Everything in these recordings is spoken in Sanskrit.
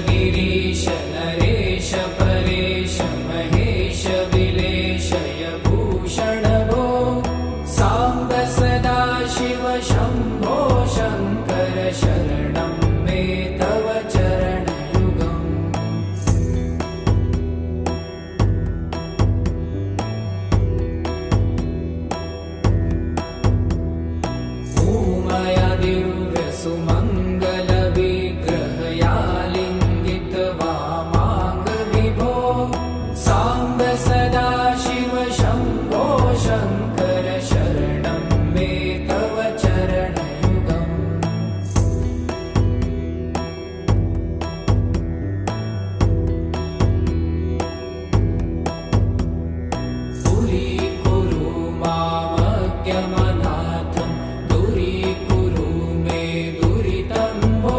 गिरीश नरेश परेश महेश विलेशय भूषण भो साम्ब सदा शिव शम्भो शङ्कर शरणं मे तव चरणयुगम् उमया दिव्य सुमङ्गल विग्रहया लिङ्गित वामाङ्ग विभो साम्ब सदा शिव शम्भो शङ्कर शरणं मे तव चरणयुगम् दूरीकुरु मामज्ञमनाथं दूरीकुरु मे दुरितं भो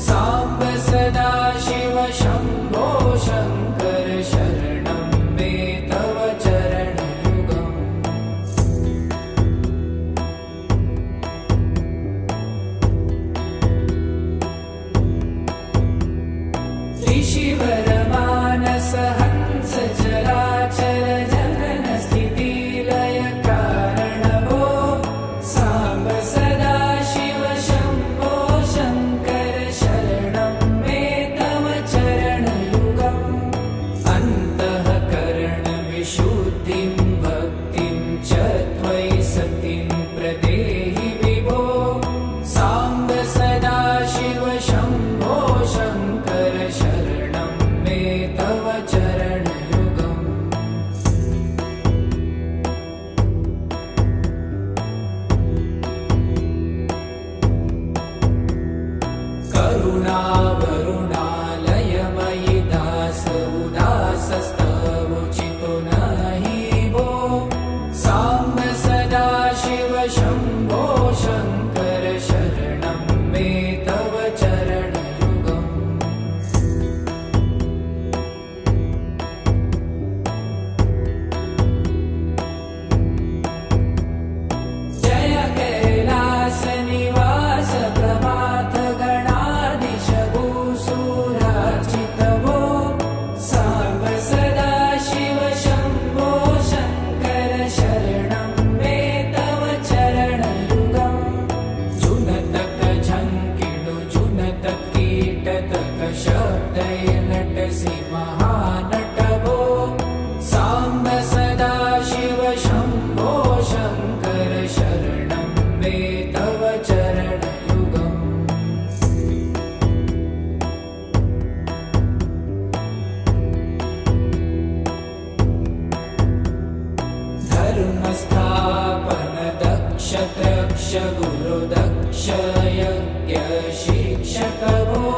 साम्ब सदा शिव शम्भो शङ्कर शरणं मे तव चरणयुगम् ऋषिवरमानस हंस चराचर जनन स्थितिलय कारण भो साम्ब सदा शिव शम्भो शङ्कर शरणं मे तव चरणयुगम् अन्तःकरण विशुद्धिं भक्तिं च त्वयि सतिं प्रदेहि विभो साम्ब सदा शिव शम्भो शङ्कर शरणं मे तव चरणयुगम् करुणावरुणालयमयि दास उदासस्तवोचितो नहि भो साम्ब सदा शिव शम्भो शङ्कर शरणं मे तव चरणयुगम् जय कैलास निवास प्रभात गणाधीश भूसुरार्चित भो साम्ब सदा शिव शम्भो शङ्कर शरणं मे तव चरणयुगम् जुनतक झङ्किणु जुनतक कीटतक शब्दय नटसि महानट भो साम्ब सदा शिव शम्भो शङ्कर शरणं मे तव चरणयुगम् धर्मस्थापन दक्ष त्रक्ष गुरु दक्ष यज्ञ शिक्षक भो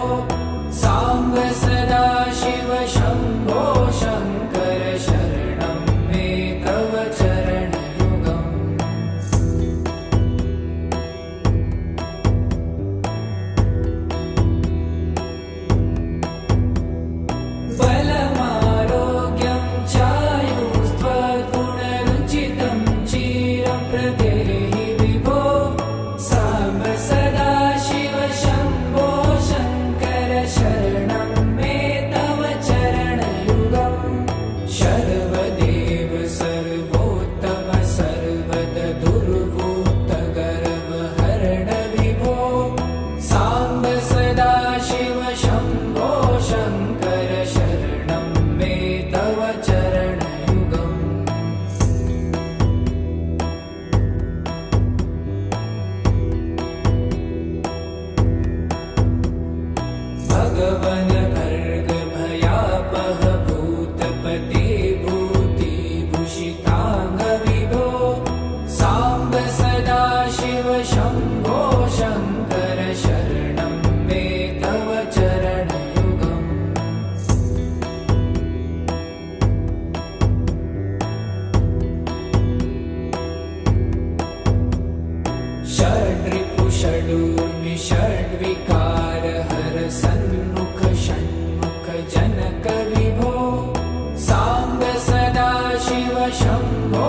साम्ब सदा शिव शम्भो शङ्कर शरणं मे तव चरणयुगम् बलमारोग्यं चायुस्त्वगुणरुचितं चिरं प्रदेहि विभो साम्ब सदा शिव शम्भो शङ्कर शरणं मे तव चरणयुगम् शर्वदेव सर्वोत्तम सर्वद दुर्वृत्त गर्वहरण विभो साम्ब सदा शिव शम्भो शङ्कर शरणं मे तव चरणयुगम् भगवन भर्ग भयापह भूतपते भूतिभूषिताङ्ग विभो साम्ब सदा शिव शम्भो शङ्कर शरणं मे तव चरणयुगम् षड्रिपु षडूर्मि षड्विकार हर सन्मुख षण्मुख जनक विभो साम्ब सदा शिव शम्भो